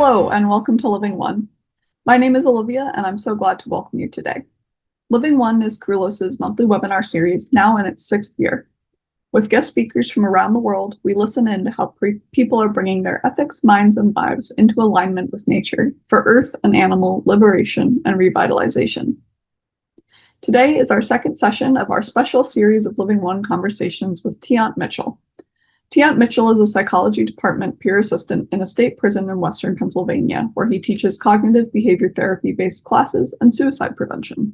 Hello, and welcome to Living One. My name is Olivia, and I'm so glad to welcome you today. Living One is Kerulos' monthly webinar series, now in its 6th year. With guest speakers from around the world, we listen in to how people are bringing their ethics, minds, and lives into alignment with nature for earth and animal liberation and revitalization. Today is our second session of our special series of Living One conversations with Tiant Mitchell. Tiant Mitchell is a psychology department peer assistant in a state prison in Western Pennsylvania, where he teaches cognitive behavior therapy-based classes and suicide prevention.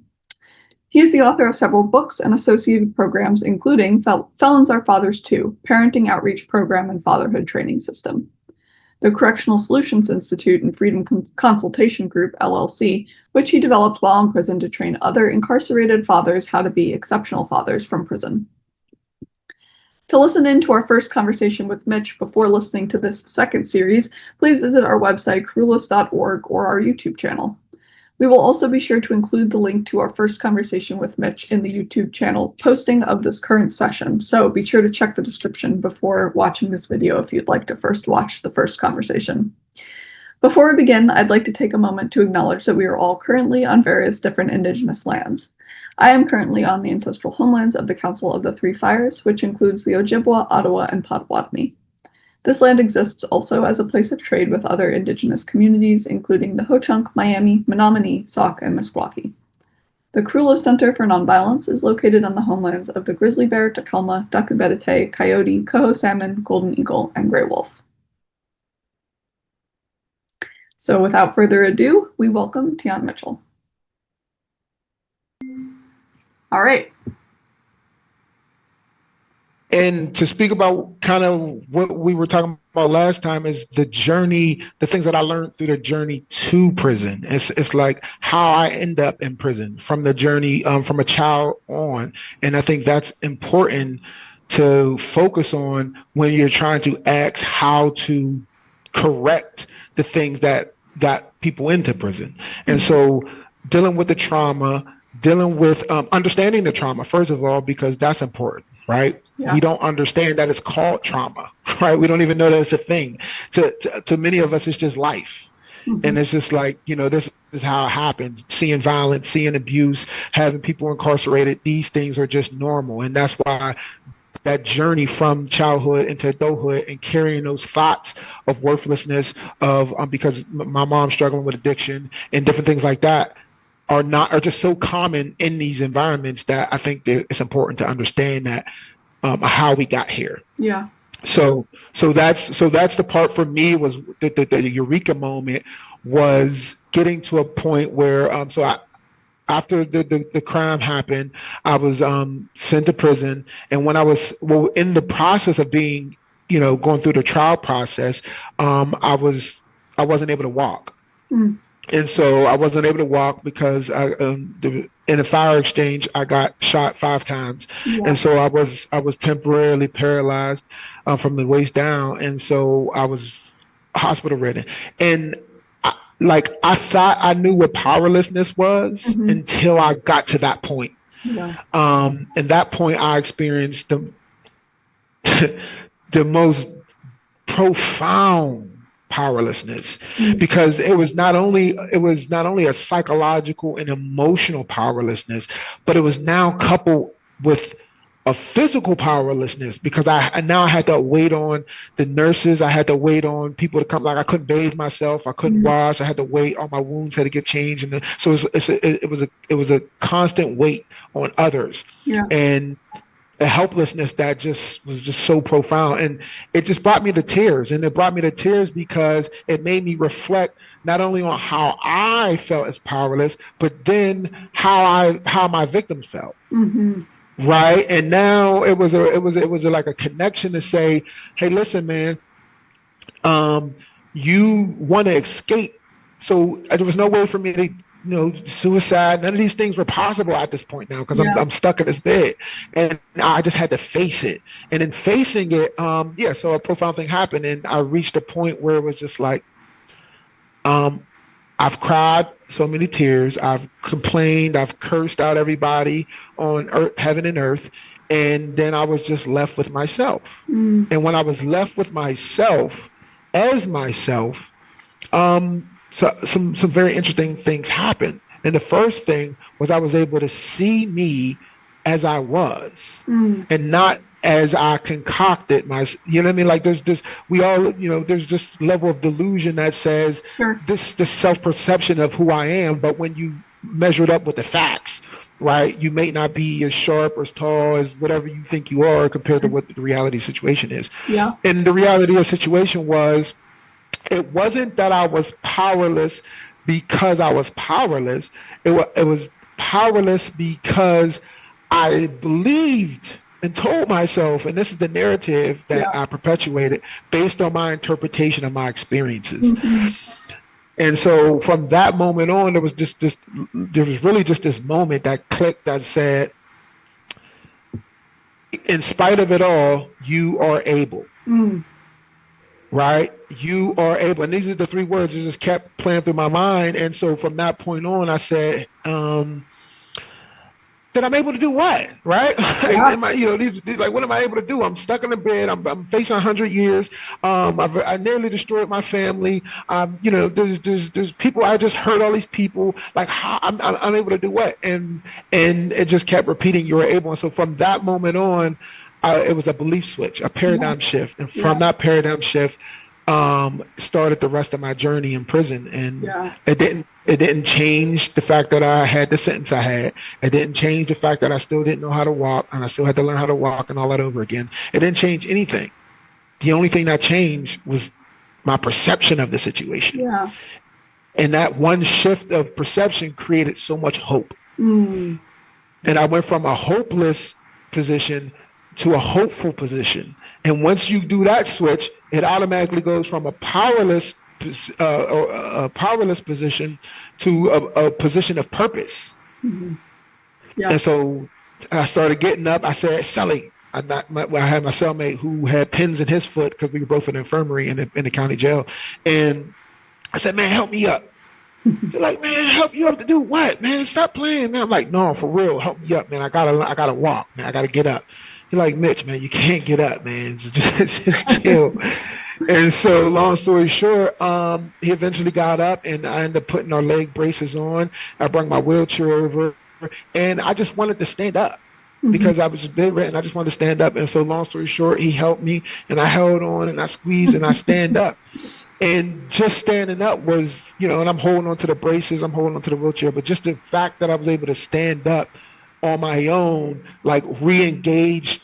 He is the author of several books and associated programs, including Felons Are Fathers Too, Parenting Outreach Program and Fatherhood Training System, the Correctional Solutions Institute and Freedom Consultation Group, LLC, which he developed while in prison to train other incarcerated fathers how to be exceptional fathers from prison. To listen in to our first conversation with Mitch before listening to this second series, please visit our website, kerulos.org, or our YouTube channel. We will also be sure to include the link to our first conversation with Mitch in the YouTube channel posting of this current session, so be sure to check the description before watching this video if you'd like to first watch the first conversation. Before we begin, I'd like to take a moment to acknowledge that we are all currently on various different Indigenous lands. I am currently on the ancestral homelands of the Council of the Three Fires, which includes the Ojibwa, Ottawa, and Potawatomi. This land exists also as a place of trade with other Indigenous communities, including the Ho-Chunk, Miami, Menominee, Sauk, and Meskwaki. The Kerulos Center for Nonviolence is located on the homelands of the grizzly bear, tacoma, daku-betite, coyote, coho salmon, golden eagle, and gray wolf. So without further ado, we welcome Tiant Mitchell. All right. And to speak about kind of what we were talking about last time is the journey, the things that I learned through the journey to prison. It's like how I end up in prison from the journey from a child on. And I think that's important to focus on when you're trying to ask how to correct the things that got people into prison. And so dealing with the trauma, dealing with understanding the trauma, first of all, because that's important, right? Yeah. We don't understand that it's called trauma, right? We don't even know that it's a thing. To many of us, it's just life. Mm-hmm. And it's just like, this is how it happens. Seeing violence, seeing abuse, having people incarcerated, these things are just normal. And that's why that journey from childhood into adulthood and carrying those thoughts of worthlessness of because my mom's struggling with addiction and different things like that are just so common in these environments that I think that it's important to understand that how we got here. Yeah. So that's the part for me was the eureka moment was getting to a point where after the crime happened, I was sent to prison, and when I was in the process of being going through the trial process, I wasn't able to walk. Mm. And so I wasn't able to walk because in a fire exchange, I got shot 5 times. Yeah. And so I was temporarily paralyzed from the waist down. And so I was hospital ridden. And I thought I knew what powerlessness was until I got to that point. Yeah. And that point I experienced the most profound powerlessness, because it was not only a psychological and emotional powerlessness, but it was now coupled with a physical powerlessness, because I had to wait on the nurses, I had to wait on people to come. Like I couldn't bathe myself, I couldn't wash, I had to wait on my wounds had to get changed, and so it was a constant weight on others. Yeah. And a helplessness that was so profound, and it just brought me to tears. And it brought me to tears because it made me reflect not only on how I felt as powerless, but then how my victims felt. Mm-hmm. Right. And now it was like a connection to say, hey, listen, man, you want to escape. So there was no way for me to suicide. None of these things were possible at this point now, because I'm stuck in this bed, and I just had to face it. And in facing it, so a profound thing happened, and I reached a point where it was just like, I've cried so many tears, I've complained, I've cursed out everybody on earth, heaven and earth, and then I was just left with myself. And when I was left with myself, as myself, So some very interesting things happened. And the first thing was I was able to see me as I was, and not as I concocted my. You know what I mean? Like there's this, we all, there's this level of delusion that says Sure. this self perception of who I am, but when you measure it up with the facts, right, you may not be as sharp or as tall as whatever you think you are compared to what the reality situation is. Yeah. And the reality of the situation was, it wasn't that I was powerless because I was powerless. It was powerless because I believed and told myself, and this is the narrative that I perpetuated based on my interpretation of my experiences. And so from that moment on, there was really just this moment that clicked that said, in spite of it all, you are able. Right? You are able. And these are the three words that just kept playing through my mind. And so from that point on, I said, that I'm able to do what? Right? Am I, these, like, what am I able to do? I'm stuck in a bed. I'm facing 100 years. I nearly destroyed my family. There's people. I just hurt all these people. Like, how I'm able to do what? And it just kept repeating, you were able. And so from that moment on, it was a belief switch, a paradigm shift. And from that paradigm shift, started the rest of my journey in prison. And it didn't change the fact that I had the sentence I had. It didn't change the fact that I still didn't know how to walk, and I still had to learn how to walk and all that over again. It didn't change anything. The only thing that changed was my perception of the situation. And that one shift of perception created so much hope. And I went from a hopeless position to a hopeful position. And once you do that switch, it automatically goes from a powerless position to a position of purpose. And so I started getting up. I said, Sally, I had my cellmate who had pins in his foot because we were both in the infirmary in the county jail. And I said, man, help me up. They're like, man, help you up to do what, man? Stop playing, man. I'm like, no, for real, help me up, man. I gotta walk, man. I gotta get up. You're like, Mitch, man, you can't get up, man. Just chill. And so, long story short, he eventually got up, and I ended up putting our leg braces on. I brought my wheelchair over, and I just wanted to stand up because I was just bedridden. I just wanted to stand up. And so, long story short, he helped me, and I held on, and I squeezed, and I stand up. And just standing up was, and I'm holding on to the braces, I'm holding on to the wheelchair, but just the fact that I was able to stand up on my own, like, re-engaged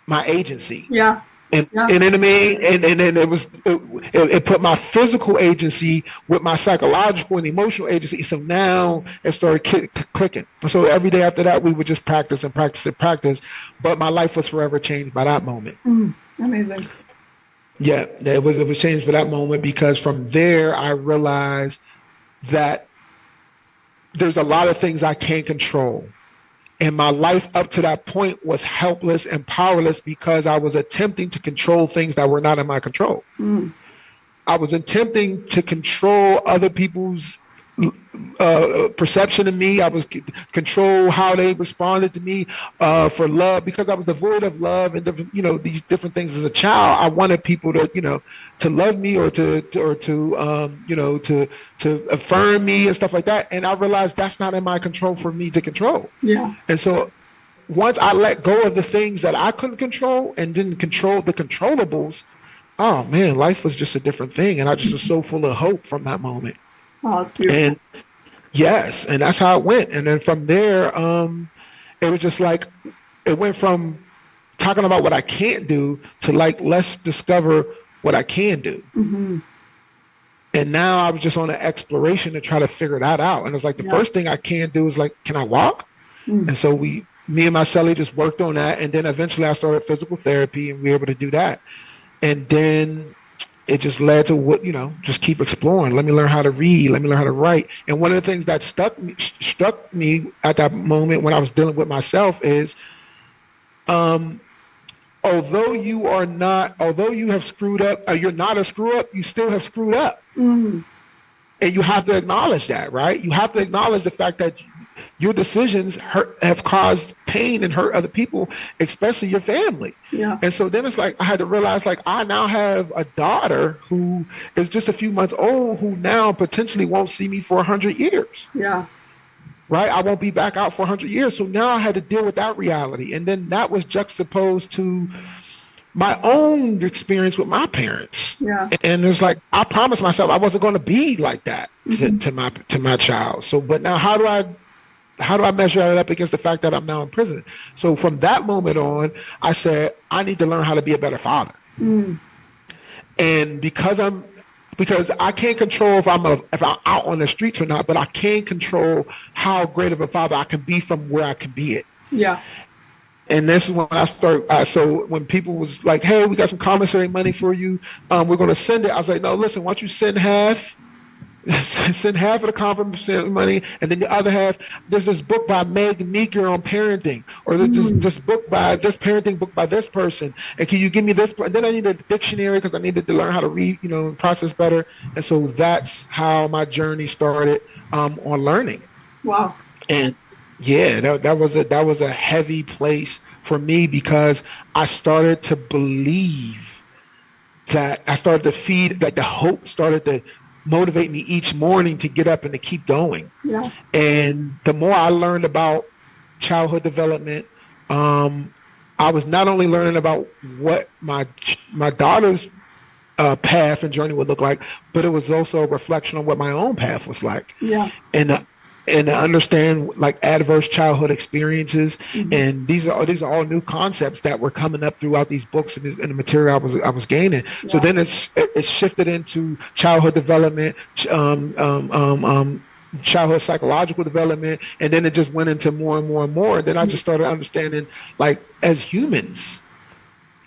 my agency. And you know what I mean? And then it put my physical agency with my psychological and emotional agency. So now it started clicking. So every day after that, we would just practice and practice and practice. But my life was forever changed by that moment. Amazing. Yeah, it was changed for that moment, because from there I realized that there's a lot of things I can't control. And my life up to that point was helpless and powerless because I was attempting to control things that were not in my control. I was attempting to control other people's perception of me. I was control how they responded to me for love, because I was devoid of love and these different things. As a child, I wanted people to love me or to affirm me and stuff like that. And I realized that's not in my control for me to control. And so once I let go of the things that I couldn't control and didn't control the controllables, oh man, life was just a different thing. And I just was so full of hope from that moment. Oh, that's beautiful. And yes, and that's how it went. And then from there, it was just like, it went from talking about what I can't do to like, let's discover what I can do. And now I was just on an exploration to try to figure that out. And it's like, the first thing I can do is like, can I walk? And so me and my cellie just worked on that. And then eventually I started physical therapy, and we were able to do that. And then it just led to just keep exploring. Let me learn how to read. Let me learn how to write. And one of the things that struck me at that moment when I was dealing with myself is, although you have screwed up, you're not a screw up, you still have screwed up. And you have to acknowledge that, right? You have to acknowledge the fact that your decisions have caused pain and hurt other people, especially your family. Yeah. And so then it's like I had to realize, like, I now have a daughter who is just a few months old, who now potentially won't see me for 100 years. Yeah. Right? I won't be back out for 100 years. So now I had to deal with that reality. And then that was juxtaposed to my own experience with my parents. Yeah. And it's like, I promised myself I wasn't going to be like that to my child. So, but now how do I measure that up against the fact that I'm now in prison? So from that moment on, I said, I need to learn how to be a better father. And because I can't control if I'm out on the streets or not, but I can control how great of a father I can be from where I can be it. Yeah. And this is when I start. So when people was like, "Hey, we got some commissary money for you. We're going to send it." I was like, "No, listen. Why don't you send half? Send half of the commissary money, and then the other half. There's this book by Meg Meeker on parenting, or there's this book by this parenting book by this person. And can you give me this? And then I need a dictionary because I needed to learn how to read, and process better. And so that's how my journey started on learning. Wow. And yeah, that was a heavy place for me, because I started to believe that I started to feed, like the hope started to motivate me each morning to get up and to keep going. Yeah. And the more I learned about childhood development, I was not only learning about what my daughter's path and journey would look like, but it was also a reflection on what my own path was like. Yeah. And to understand, like, adverse childhood experiences, and these are all new concepts that were coming up throughout these books and the material I was gaining. Yeah. So then it shifted into childhood development, childhood psychological development, and then it just went into more and more and more. And then I just started understanding, like, as humans,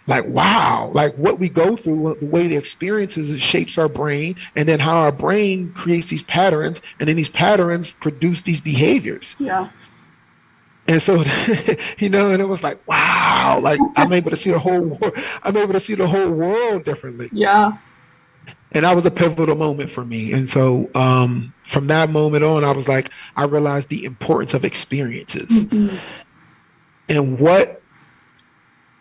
like, wow, like what we go through, the way the experiences, it shapes our brain, and then how our brain creates these patterns, and then these patterns produce these behaviors. Yeah. And so, and it was like, wow, like I'm able to see the whole world differently. Yeah. And that was a pivotal moment for me. And so from that moment on, I was like, I realized the importance of experiences and what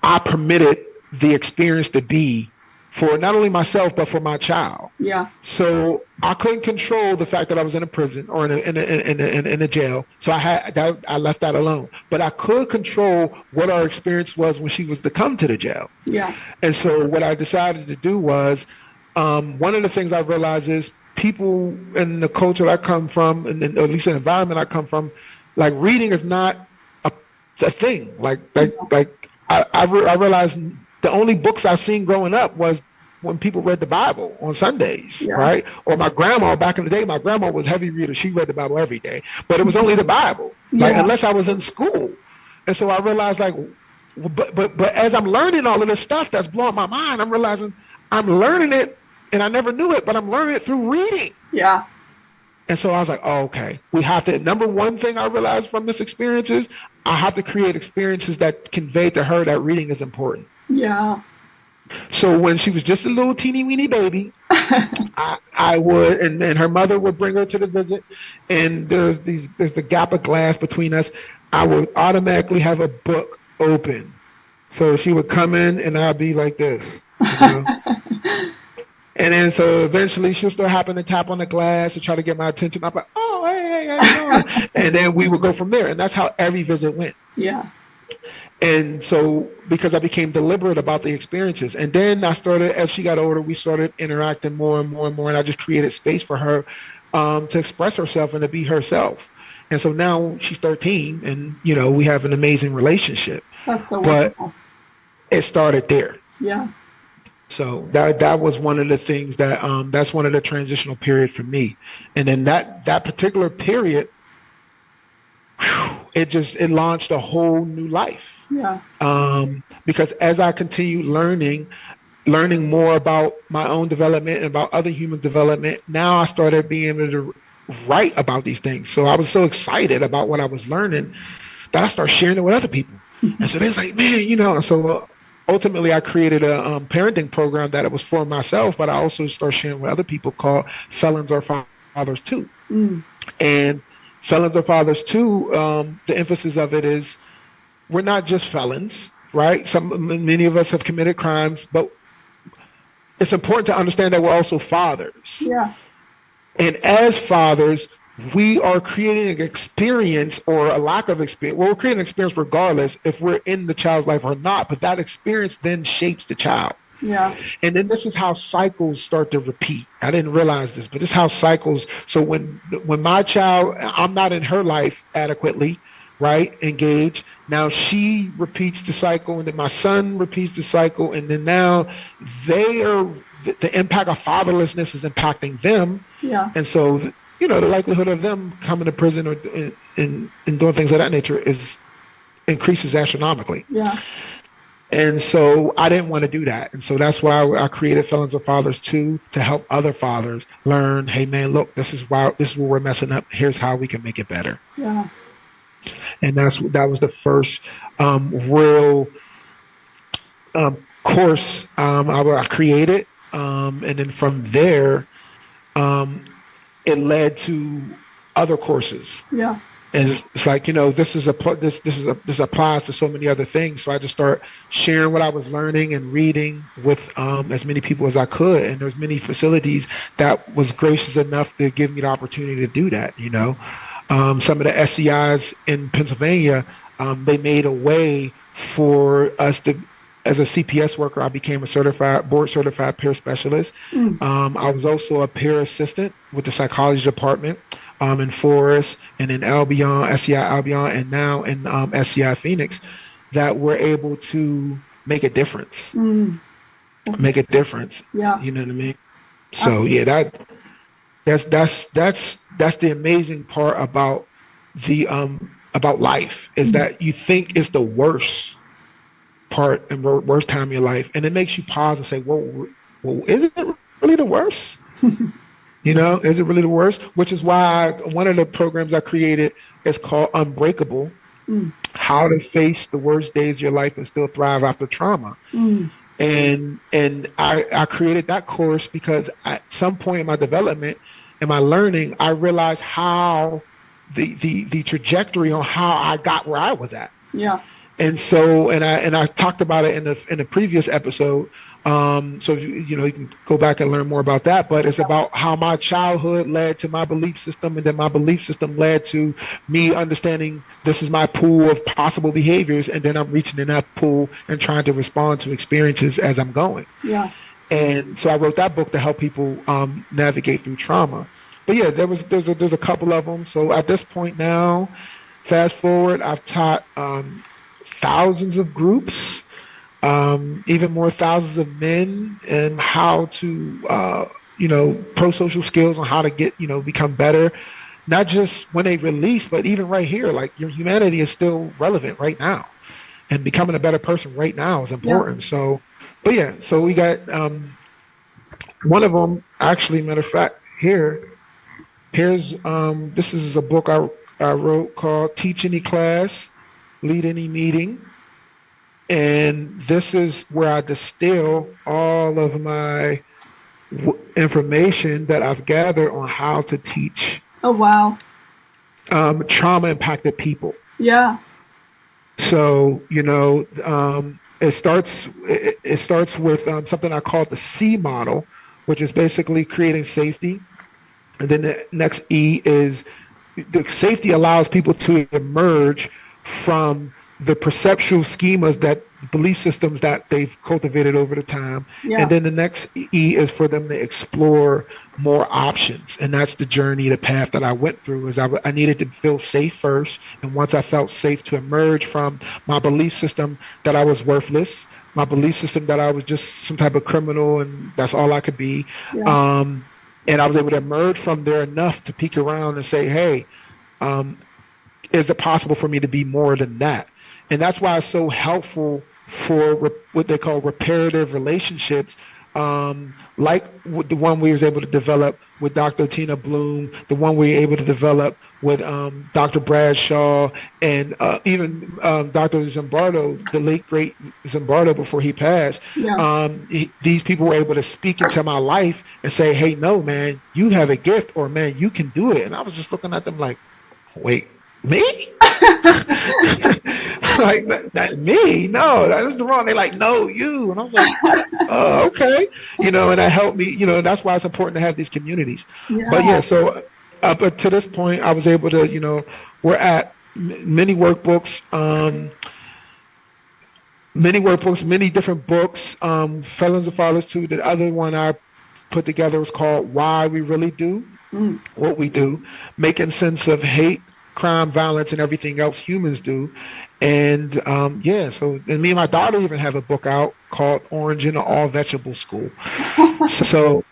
I permitted the experience to be for not only myself, but for my child. Yeah. So I couldn't control the fact that I was in a prison or in a jail. So I left that alone. But I could control what our experience was when she was to come to the jail. Yeah. And so what I decided to do was, one of the things I realized is people in the culture I come from, and at least the environment I come from, like, reading is not a thing. I realized the only books I've seen growing up was when people read the Bible on Sundays, right? Or my grandma, back in the day, my grandma was a heavy reader. She read the Bible every day, but it was only the Bible, like, unless I was in school. And so I realized, like, but as I'm learning all of this stuff that's blowing my mind, I'm realizing I'm learning it, and I never knew it, but I'm learning it through reading. Yeah. And so I was like, oh, okay, we have to, number one thing I realized from this experience is I have to create experiences that convey to her that reading is important. Yeah. So when she was just a little teeny weeny baby, I would, and her mother would bring her to the visit, and there's the gap of glass between us. I would automatically have a book open. So she would come in and I'd be like this, And then so eventually she'll start having to tap on the glass to try to get my attention. I'm like, oh, hey, how you doing? And then we would go from there. And that's how every visit went. Yeah. And so because I became deliberate about the experiences. And then I started, as she got older, we started interacting more and more and more. And I just created space for her to express herself and to be herself. And so now she's 13 and, we have an amazing relationship. That's so wonderful. But it started there. Yeah. So that was one of the things that's one of the transitional period for me. And then that particular period, it launched a whole new life. Yeah. Because as I continued learning more about my own development and about other human development, now I started being able to write about these things. So I was so excited about what I was learning that I started sharing it with other people. And so they was like, man, so ultimately I created a parenting program that it was for myself, but I also started sharing with other people called Felons Are Fathers Too. And Felons are fathers too. The emphasis of it is we're not just felons, right? Many of us have committed crimes, but it's important to understand that we're also fathers. Yeah. And as fathers, we are creating an experience or a lack of experience. Well, we're creating an experience regardless if we're in the child's life or not, but that experience then shapes the child. Yeah. And then this is how cycles start to repeat. I didn't realize this, but this is how cycles. So when my child, I'm not in her life adequately, right? Engaged. Now she repeats the cycle, and then my son repeats the cycle, and then now they are the impact of fatherlessness is impacting them. Yeah. And so the likelihood of them coming to prison or in doing things of that nature increases astronomically. Yeah. And so I didn't want to do that. And so that's why I created Felons of Fathers too, to help other fathers learn, hey man, look, this is where we're messing up. Here's how we can make it better. Yeah. And that was the first real course I created. And then from there, it led to other courses. Yeah. And it's like, this applies to so many other things. So I just start sharing what I was learning and reading with as many people as I could. And there's many facilities that was gracious enough to give me the opportunity to do that. Some of the SCIs in Pennsylvania, they made a way for us to. As a CPS worker, I became a board certified peer specialist. I was also a peer assistant with the psychology department in Forest and in Albion, SCI Albion, and now in SCI Phoenix, that we're able to make a difference. Make a difference. Yeah. You know what I mean? So yeah, that's the amazing part about life is that you think it's the worst part and worst time in your life, and it makes you pause and say, well, is it really the worst? Is it really the worst? Which is why one of the programs I created is called Unbreakable, How to Face the Worst Days of Your Life and Still Thrive After Trauma. And I created that course because at some point in my development and my learning, I realized how the trajectory on how I got where I was at. Yeah. And so, and I talked about it in the previous episode. So you can go back and learn more about that. But it's about how my childhood led to my belief system, and then my belief system led to me understanding this is my pool of possible behaviors, and then I'm reaching in that pool and trying to respond to experiences as I'm going. Yeah. And so I wrote that book to help people navigate through trauma. But yeah, there's a couple of them. So at this point now, fast forward, I've taught thousands of groups, even more thousands of men, and how to, pro-social skills on how to get, become better, not just when they release, but even right here, like your humanity is still relevant right now, and becoming a better person right now is important. Yeah. So, but yeah, so we got one of them, actually, matter of fact, here's this is a book I wrote called Teach Any Class, Lead Any Meeting. And this is where I distill all of my information that I've gathered on how to teach. Oh, wow. Trauma impacted people. Yeah. So, it starts with something I call the C model, which is basically creating safety. And then the next E is the safety allows people to emerge from the perceptual schemas, that belief systems that they've cultivated over the time. Yeah. And then the next E is for them to explore more options. And that's the journey, the path that I went through. Is I needed to feel safe first. And once I felt safe, to emerge from my belief system that I was worthless, my belief system that I was just some type of criminal and that's all I could be. Yeah. And I was able to emerge from there enough to peek around and say, hey, is it possible for me to be more than that? And that's why it's so helpful for what they call reparative relationships, like the one we was able to develop with Dr. Tina Bloom, the one we were able to develop with Dr. Bradshaw, and even Dr. Zimbardo, the late, great Zimbardo before he passed. Yeah. These people were able to speak into my life and say, hey, no, man, you have a gift, or man, you can do it. And I was just looking at them like, wait, me? Like that me? No, that was the wrong. They like, no, you. And I was like, oh, okay. And that helped me. That's why it's important to have these communities. But Yeah. yeah, so up to this point, I was able to, we're at many different books. Felons and Fathers too. The other one I put together was called Why We Really Do Mm. What We Do, making sense of hate, crime, violence, and everything else humans do. And yeah, and me and my daughter even have a book out called Orange in an All Vegetable School. So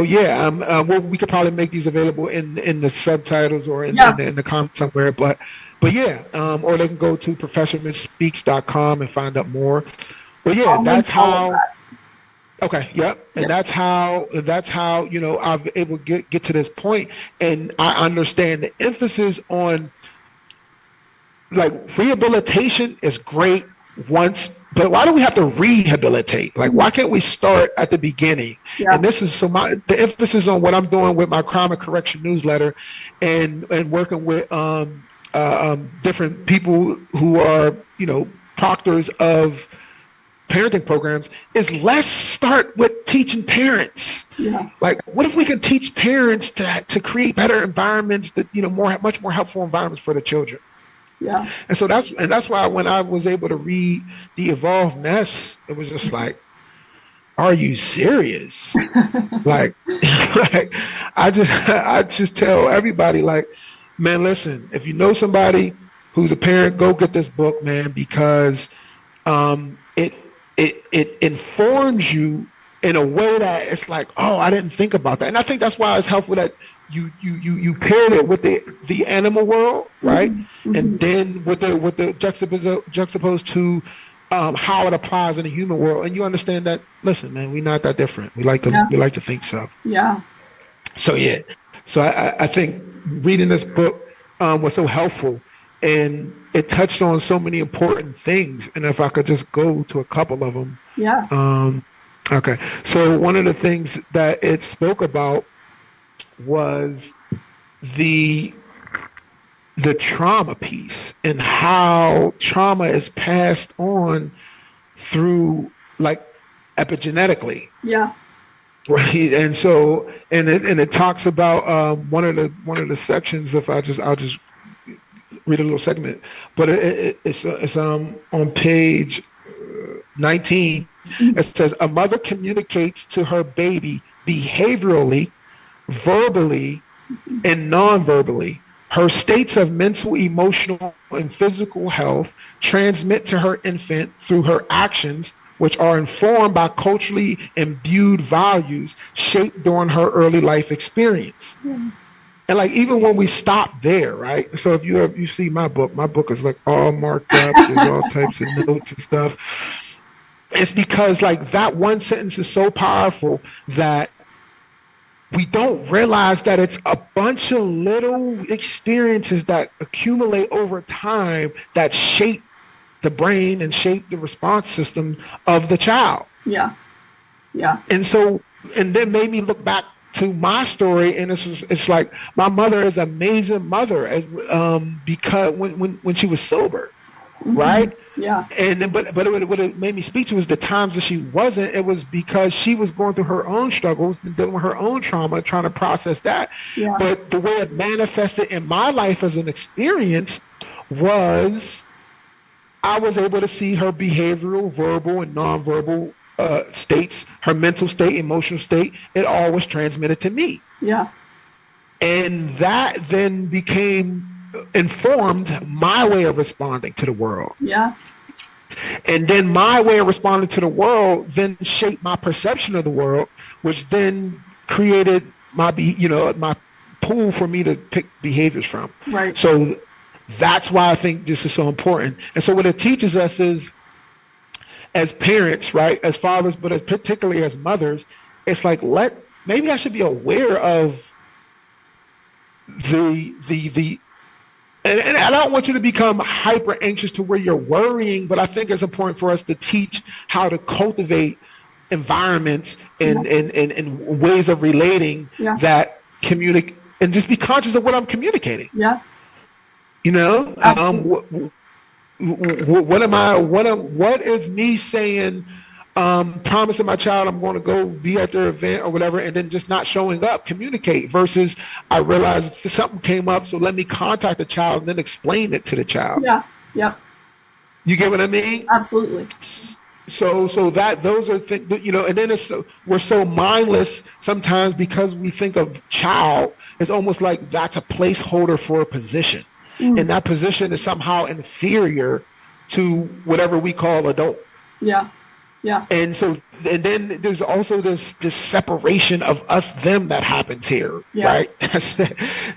yeah, well, we could probably make these available in the subtitles or Yes. in the comments somewhere. But yeah, or they can go to professormisspeaks.com and find out more. But yeah, I'll link that's all of how. that. Okay, yep, and Yep. that's how I've able to get to this point, and I understand the emphasis on like rehabilitation is great once, but why do we have to rehabilitate? Like, why can't we start at the beginning? Yeah. And this is the emphasis on what I'm doing with my crime and correction newsletter, and working with different people who are proctors of parenting programs is let's start with teaching parents. Yeah. Like, what if we can teach parents to create better environments that much more helpful environments for the children. Yeah. And so that's why when I was able to read The Evolved Nest, it was just like, are you serious? like, like I just tell everybody, like, man, listen, if you know somebody who's a parent, go get this book, man, because it informs you in a way that it's like, oh, I didn't think about that. And I think that's why it's helpful that you paired it with the animal world, right? Mm-hmm. And then with the juxtaposed to how it applies in the human world, and you understand that. Listen, man, we're not that different. We like to think so. Yeah. So yeah, so I think reading this book was so helpful, and it touched on so many important things. And if I could just go to a couple of them. Yeah. Okay. So one of the things that it spoke about was the trauma piece and how trauma is passed on through, like, epigenetically. Yeah. Right. And so it talks about one of the sections. I'll just read a little segment, but it's on page 19. Mm-hmm. It says a mother communicates to her baby behaviorally, verbally, and non-verbally. Her states of mental, emotional, and physical health transmit to her infant through her actions, which are informed by culturally imbued values shaped during her early life experience. Yeah. And like, even when we stop there, right? So if you see my book is like all marked up, there's all types of notes and stuff. It's because, like, that one sentence is so powerful that we don't realize that it's a bunch of little experiences that accumulate over time that shape the brain and shape the response system of the child. Yeah. Yeah. And then made me look back to my story, and it's like my mother is an amazing mother, because when she was sober. Mm-hmm. Right? Yeah. And then, but what it made me speak to was the times that she wasn't. It was because she was going through her own struggles, dealing with her own trauma, trying to process that. Yeah. But the way it manifested in my life as an experience was I was able to see her behavioral, verbal, and nonverbal states, her mental state, emotional state. It all was transmitted to me. Yeah. And that then became informed my way of responding to the world. Yeah. And then my way of responding to the world then shaped my perception of the world, which then created my pool for me to pick behaviors from. Right. So that's why I think this is so important. And so what it teaches us is, as parents, right, as fathers, but particularly as mothers, it's like, maybe I should be aware of the and I don't want you to become hyper anxious to where you're worrying, but I think it's important for us to teach how to cultivate environments and ways of relating that communicate, and just be conscious of what I'm communicating. Yeah. You know, Absolutely. what is me saying, promising my child I'm going to go be at their event or whatever, and then just not showing up, communicate, versus I realized something came up, so let me contact the child and then explain it to the child. Yeah. Yep. You get what I mean? Absolutely. So that those are things, and then we're so mindless sometimes because we think of child as almost like that's a placeholder for a position, Mm. and that position is somehow inferior to whatever we call adult. Yeah. Yeah. And then there's also this separation of us them that happens here, Yeah. right?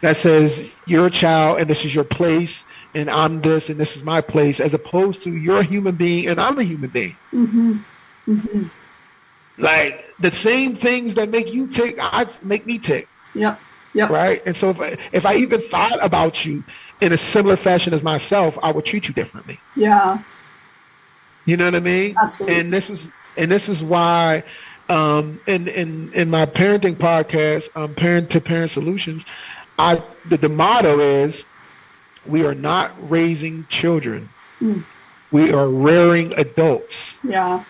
That says you're a child and this is your place, and I'm this and this is my place, as opposed to you're a human being and I'm a human being. Mm-hmm. Mm-hmm. Like the same things that make you tick, I make me tick. Yep. Yep. Right. And so if I even thought about you in a similar fashion as myself, I would treat you differently. Yeah. You know what I mean? Absolutely. And this is why in my parenting podcast, Parent to Parent Solutions, the motto is we are not raising children. Mm. We are rearing adults. Yeah.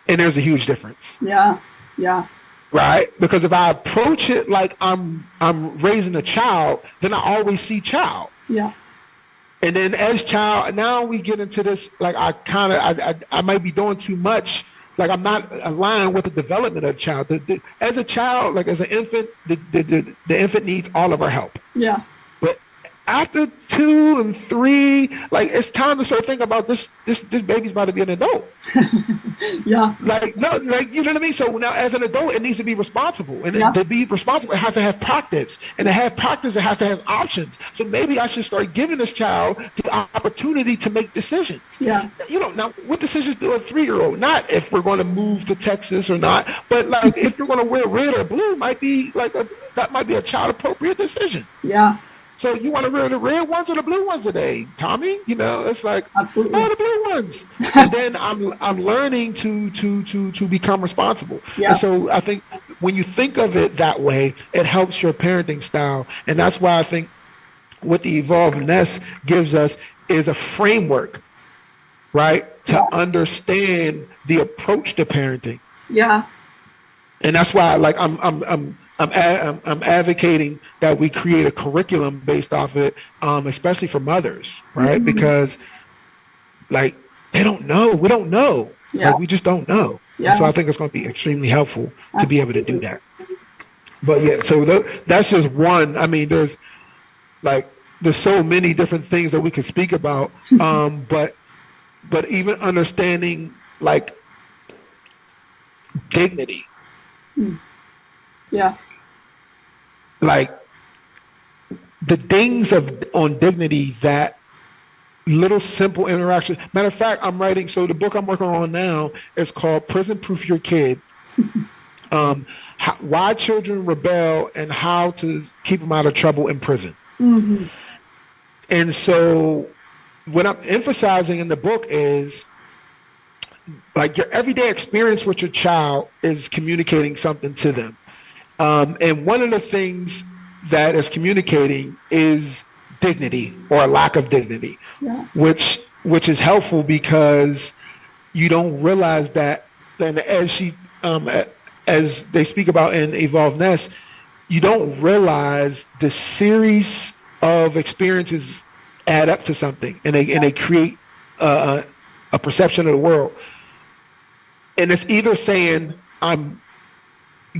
And there's a huge difference. Yeah. Yeah. Right? Because if I approach it like I'm raising a child, then I always see child. Yeah. And then as child, now we get into this, like I might be doing too much. Like I'm not aligned with the development of the child. As a child, like as an infant, the infant needs all of our help. Yeah. But after 2 and 3, like it's time to start thinking about this baby's about to be an adult. Yeah. Like no, like you know what I mean. So now, as an adult, it needs to be responsible, and Yeah. to be responsible, it has to have practice, and to have practice, it has to have options. So maybe I should start giving this child the opportunity to make decisions. Yeah. Now what decisions do a 3-year-old? Not if we're going to move to Texas or not, but like if you're going to wear red or blue, might be that might be a child appropriate decision. Yeah. So you want to wear the red ones or the blue ones today, Tommy? You know, it's like, Absolutely. oh, the blue ones. And then I'm learning to become responsible. Yeah. And so I think when you think of it that way, it helps your parenting style. And that's why I think what the Evolve Nest gives us is a framework, right, to understand the approach to parenting. Yeah. And that's why, like, I'm advocating that we create a curriculum based off it, especially for mothers, right? Mm-hmm. Because, like, they don't know. We don't know. Yeah. Like, we just don't know. Yeah. And so I think it's going to be extremely helpful to be able to do that. But yeah, so that's just one. I mean, there's so many different things that we could speak about. But even understanding like dignity. Yeah. Like the things on dignity, that little simple interaction. Matter of fact, I'm writing. So the book I'm working on now is called "Prison Proof Your Kid." Why children rebel and how to keep them out of trouble in prison. Mm-hmm. And so, what I'm emphasizing in the book is, like, your everyday experience with your child is communicating something to them. And one of the things that is communicating is dignity or a lack of dignity, which is helpful because you don't realize that. And as they speak about in Evolve Nest, you don't realize the series of experiences add up to something, and they create a perception of the world. And it's either saying, I'm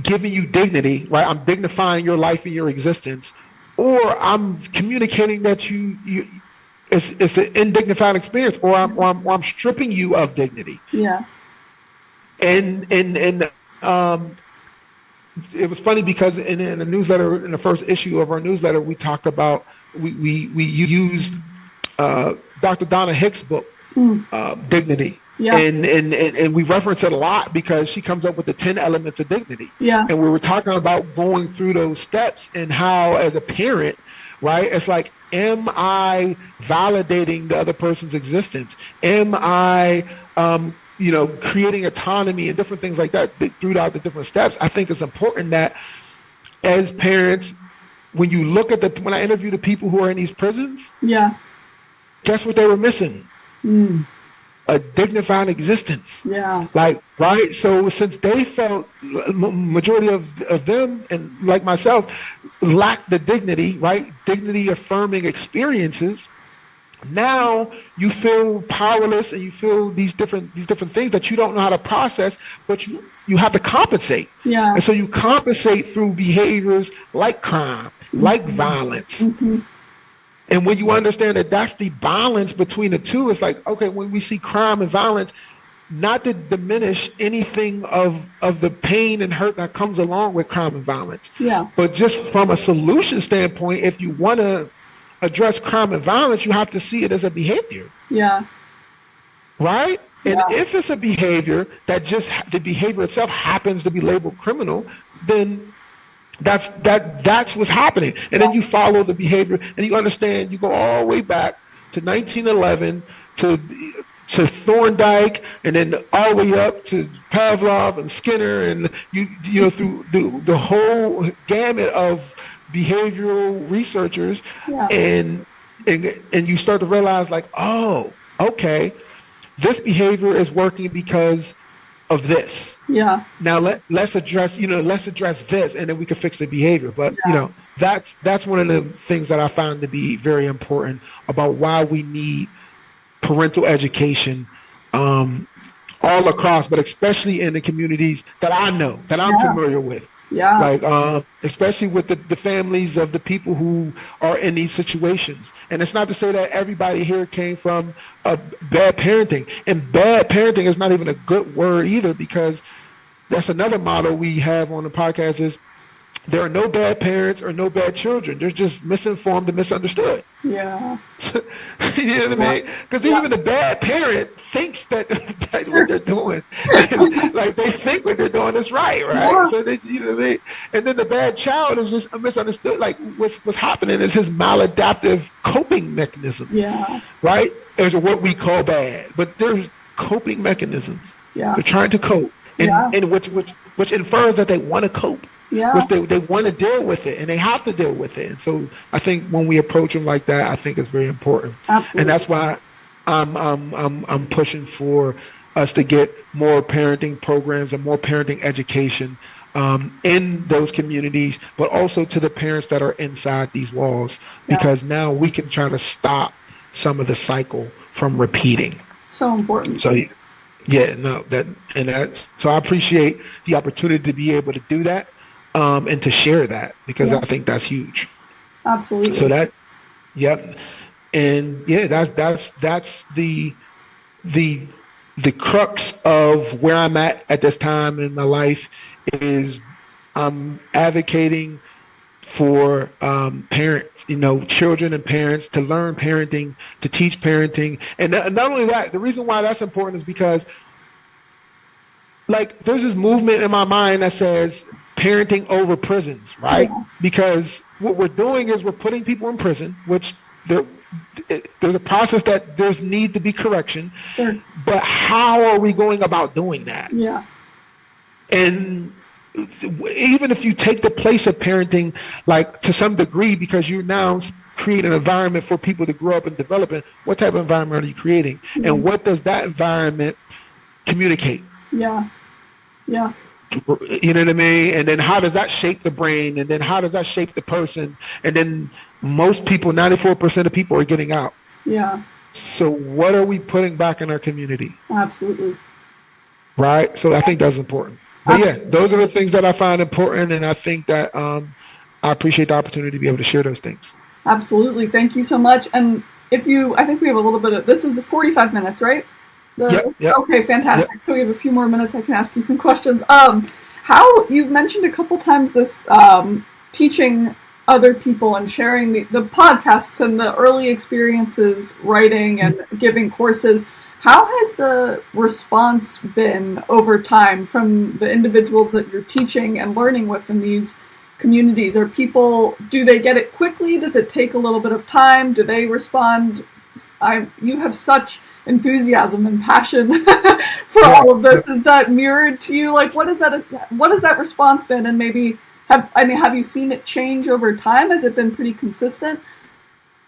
giving you dignity, right? I'm dignifying your life and your existence, or I'm communicating that it's an indignified experience, or I'm stripping you of dignity. Yeah. And it was funny because in the newsletter, in the first issue of our newsletter, we talked about we used Dr. Donna Hicks' book, Dignity. Yeah. And we reference it a lot because she comes up with the 10 elements of dignity. Yeah. And we were talking about going through those steps and how, as a parent, right, it's like, am I validating the other person's existence? Am I, creating autonomy and different things like that throughout the different steps? I think it's important that as parents, when you look at when I interview the people who are in these prisons, Guess what they were missing? Mm. A dignified existence. Yeah. Like, right? So since they felt, majority of them, and like myself, lacked the dignity, right? Dignity affirming experiences. Now you feel powerless and you feel these different things that you don't know how to process, but you have to compensate. Yeah. And so you compensate through behaviors like crime, like violence. Mm-hmm. And when you understand that that's the balance between the two, it's like, okay, when we see crime and violence, not to diminish anything of the pain and hurt that comes along with crime and violence. Yeah. But just from a solution standpoint, if you want to address crime and violence, you have to see it as a behavior. Yeah. Right? And Yeah. if it's a behavior that just the behavior itself happens to be labeled criminal, then that's what's happening. And then you follow the behavior and you understand, you go all the way back to 1911 to Thorndike, and then all the way up to Pavlov and Skinner, and you know through the whole gamut of behavioral researchers, Yeah. and you start to realize like, oh, okay, this behavior is working because of this. Yeah. Now let's address this, and then we can fix the behavior. But that's one of the things that I found to be very important about why we need parental education all across, but especially in the communities that I know, that I'm familiar with. Yeah. Like, especially with the families of the people who are in these situations. And it's not to say that everybody here came from bad parenting. And bad parenting is not even a good word either, because that's another motto we have on the podcast is there are no bad parents or no bad children. They're just misinformed and misunderstood. Yeah. You know what I mean? Because even the bad parent thinks that that's what they're doing. Like they think what they're doing is right? Yeah. So they, you know what I mean? And then the bad child is just misunderstood. Like what's happening is his maladaptive coping mechanism. Yeah. Right? There's what we call bad, but there's coping mechanisms. Yeah. They're trying to cope, and which infers that they want to cope. Yeah. Which they want to deal with it, and they have to deal with it. And so I think when we approach them like that, I think it's very important. Absolutely. And that's why I'm pushing for us to get more parenting programs and more parenting education in those communities, but also to the parents that are inside these walls, because now we can try to stop some of the cycle from repeating. So important. So so I appreciate the opportunity to be able to do that. And to share that, because I think that's huge. Absolutely. So and that's the crux of where I'm at this time in my life is I'm advocating for parents, children and parents to learn parenting, to teach parenting, and not only that. The reason why that's important is because, like, there's this movement in my mind that says parenting over prisons, right? Yeah. Because what we're doing is we're putting people in prison, which there's a process that there's need to be correction. Sure. But how are we going about doing that? Yeah. And even if you take the place of parenting, like to some degree, because you're now creating an environment for people to grow up and develop in, what type of environment are you creating? Mm-hmm. And what does that environment communicate? Yeah. Yeah. You know what I mean? And then how does that shape the brain? And then how does that shape the person? And then most people, 94% of people are getting out. Yeah. So what are we putting back in our community? Absolutely. Right? So I think that's important. But those are the things that I find important. And I think that I appreciate the opportunity to be able to share those things. Absolutely. Thank you so much. And I think we have a little bit of, this is 45 minutes, right? Yep. Okay, fantastic. Yep. So we have a few more minutes. I can ask you some questions. How you've mentioned a couple times this teaching other people and sharing the podcasts and the early experiences, writing and giving courses. How has the response been over time from the individuals that you're teaching and learning with in these communities? Do they get it quickly? Does it take a little bit of time? Do they respond? You have such enthusiasm and passion for all of this. Is that mirrored to you? Like, what has that response been? And maybe have you seen it change over time? Has it been pretty consistent?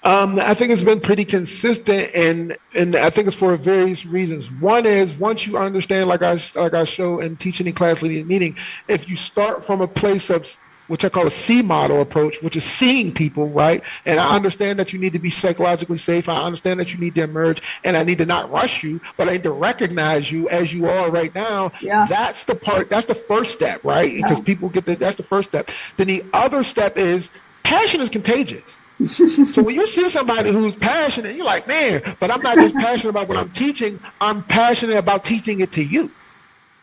I think it's been pretty consistent, and I think it's for various reasons. One is once you understand, like I show in teaching in class leading meeting, if you start from a place of which I call a C model approach, which is seeing people, right? And I understand that you need to be psychologically safe. I understand that you need to emerge, and I need to not rush you, but I need to recognize you as you are right now. Yeah. That's the part. That's the first step, right? Yeah. Because people get that. That's the first step. Then the other step is passion is contagious. So when you see somebody who's passionate, you're like, man, but I'm not just passionate about what I'm teaching. I'm passionate about teaching it to you.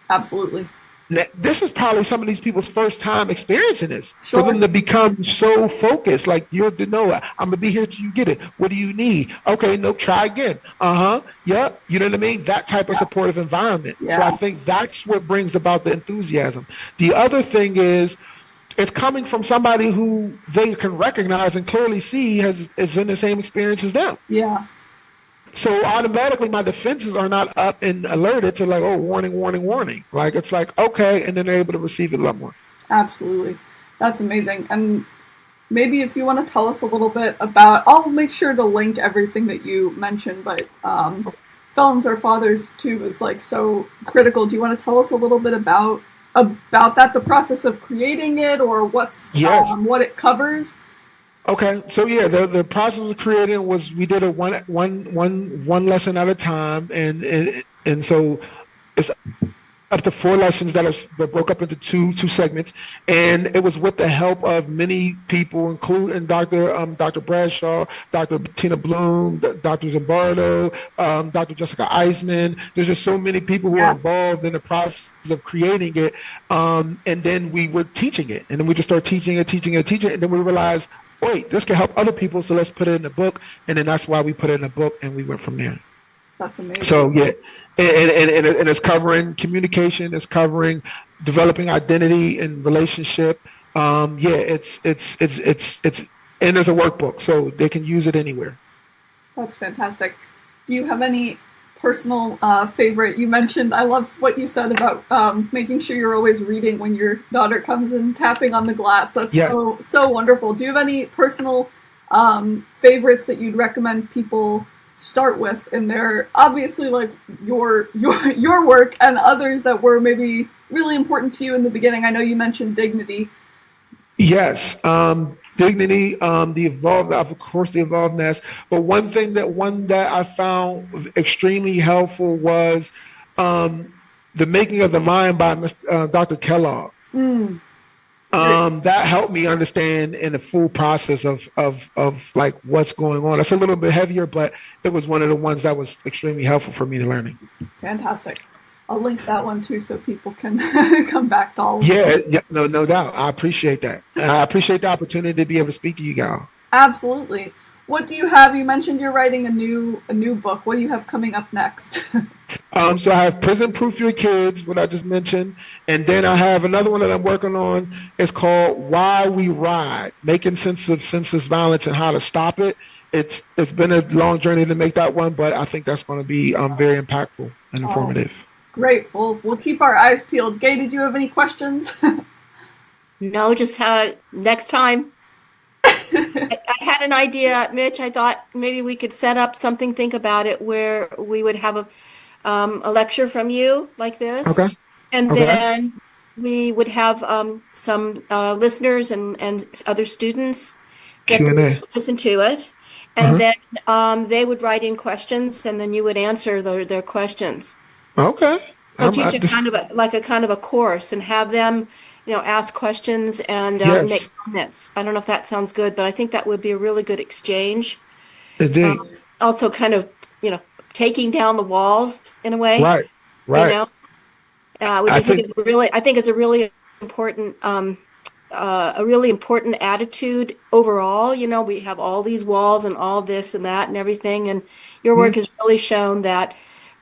Absolutely. Now, this is probably some of these people's first time experiencing this. Sure. For them to become so focused, like you're to know, I'm gonna be here till you get it. What do you need? Okay, nope, try again. Yep. You know what I mean? That type of supportive environment. Yeah. So I think that's what brings about the enthusiasm. The other thing is it's coming from somebody who they can recognize and clearly see is in the same experience as them. Yeah. So automatically my defenses are not up and alerted to like, oh, warning, warning, warning. Like it's like, okay, and then they're able to receive it a lot more. Absolutely. That's amazing. And maybe if you want to tell us a little bit about, I'll make sure to link everything that you mentioned, but Felons Are Fathers too is like so critical. Do you want to tell us a little bit about that, the process of creating it, or what's what it covers? Okay, so yeah, the process of creating was we did a one lesson at a time, and so it's up to 4 lessons that broke up into two segments, and it was with the help of many people, including Dr. Bradshaw, Dr. Tina Bloom, Dr. Zimbardo, Dr. Jessica Eisman. There's just so many people who are involved in the process of creating it, and then we were teaching it, and then we just started teaching it, and then we realized, wait, this can help other people, so let's put it in the book, and then that's why we put it in the book, and we went from there. That's amazing. So yeah, and it's covering communication, it's covering developing identity and relationship. It's and there's a workbook, so they can use it anywhere. That's fantastic. Do you have any personal favorite? You mentioned, I love what you said about making sure you're always reading when your daughter comes and tapping on the glass. That's so wonderful. Do you have any personal favorites that you'd recommend people start with in their, obviously, like your work, and others that were maybe really important to you in the beginning? I know you mentioned dignity. Yes. Dignity, the evolvedness. But one that I found extremely helpful was The Making of the Mind by Dr. Kellogg. That helped me understand in the full process of like what's going on. It's a little bit heavier, but it was one of the ones that was extremely helpful for me to learning. Fantastic. I'll link that one too, so people can come back to all of Yeah, no doubt. I appreciate that. I appreciate the opportunity to be able to speak to you guys. Absolutely. What do you have? You mentioned you're writing a new book. What do you have coming up next? So I have Prison Proof Your Kids, what I just mentioned, and then I have another one that I'm working on. It's called Why We Ride: Making Sense of Senseless Violence and How to Stop It. It's been a long journey to make that one, but I think that's going to be very impactful and informative. Great. We'll keep our eyes peeled. Gay, did you have any questions? No, just next time. I had an idea, Mitch. I thought maybe we could set up something, think about it, where we would have a lecture from you like this. Okay. And then we would have some listeners and other students that Q&A. listen to it. And then they would write in questions, and then you would answer their questions. Okay. So teach a kind of a course and have them, ask questions and make comments. I don't know if that sounds good, but I think that would be a really good exchange. Indeed. Also kind of, taking down the walls in a way. Right. Which I think is a really important attitude overall. We have all these walls and all this and that and everything, and your work has really shown that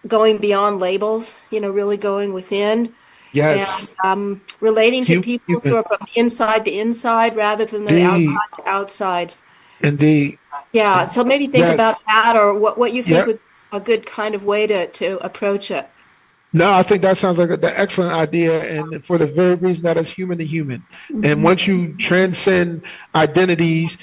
going beyond labels, really going within. Yes. And relating to people sort of from inside to inside rather than the outside to outside. Indeed. Yeah. So maybe think about that, or what you think would be a good kind of way to approach it. No, I think that sounds like an excellent idea, and for the very reason that it's human to human. And once you transcend identities,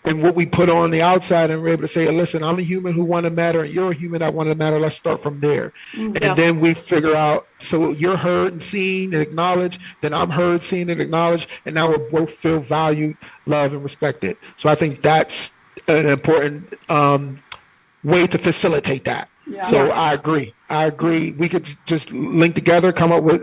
and what we put on the outside, and we're able to say, listen, I'm a human who want to matter, and you're a human that want to matter. Let's start from there. And then we figure out, so you're heard and seen and acknowledged, then I'm heard, seen, and acknowledged, and now we both feel valued, loved, and respected. So I think that's an important way to facilitate that. Yeah. So I agree. We could just link together, come up with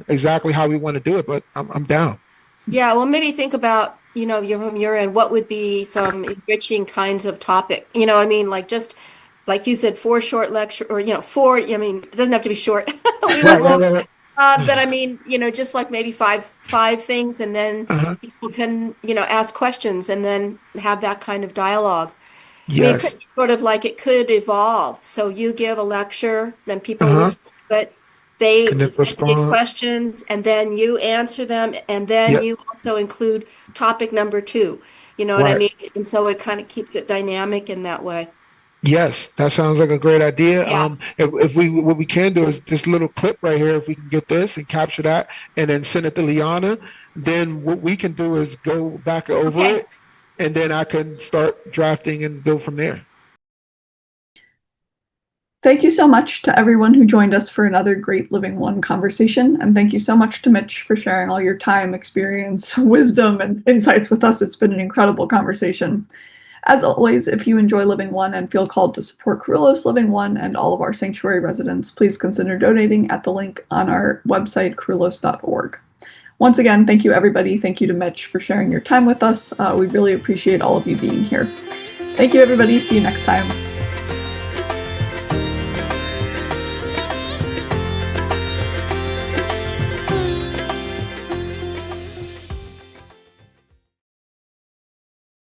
exactly how we want to do it, but I'm down. Yeah, well, maybe think about, from your end, what would be some enriching kinds of topic? You know what I mean? Like just like you said, 4 short lecture, or four. I mean, it doesn't have to be short. Right. But I mean, just like maybe five things, and then people can, ask questions, and then have that kind of dialogue. Yes. I mean, it could be sort of like it could evolve. So you give a lecture, then people listen to it. They give questions, and then you answer them, and then you also include topic number 2. You know what I mean? And so it kind of keeps it dynamic in that way. Yes, that sounds like a great idea. Yeah. If we what we can do is this little clip right here. If we can get this and capture that, and then send it to Liana, then what we can do is go back over it, and then I can start drafting and go from there. Thank you so much to everyone who joined us for another great Living One conversation. And thank you so much to Mitch for sharing all your time, experience, wisdom, and insights with us. It's been an incredible conversation. As always, if you enjoy Living One and feel called to support Kerulos, Living One, and all of our sanctuary residents, please consider donating at the link on our website, kerulos.org. Once again, thank you, everybody. Thank you to Mitch for sharing your time with us. We really appreciate all of you being here. Thank you, everybody. See you next time.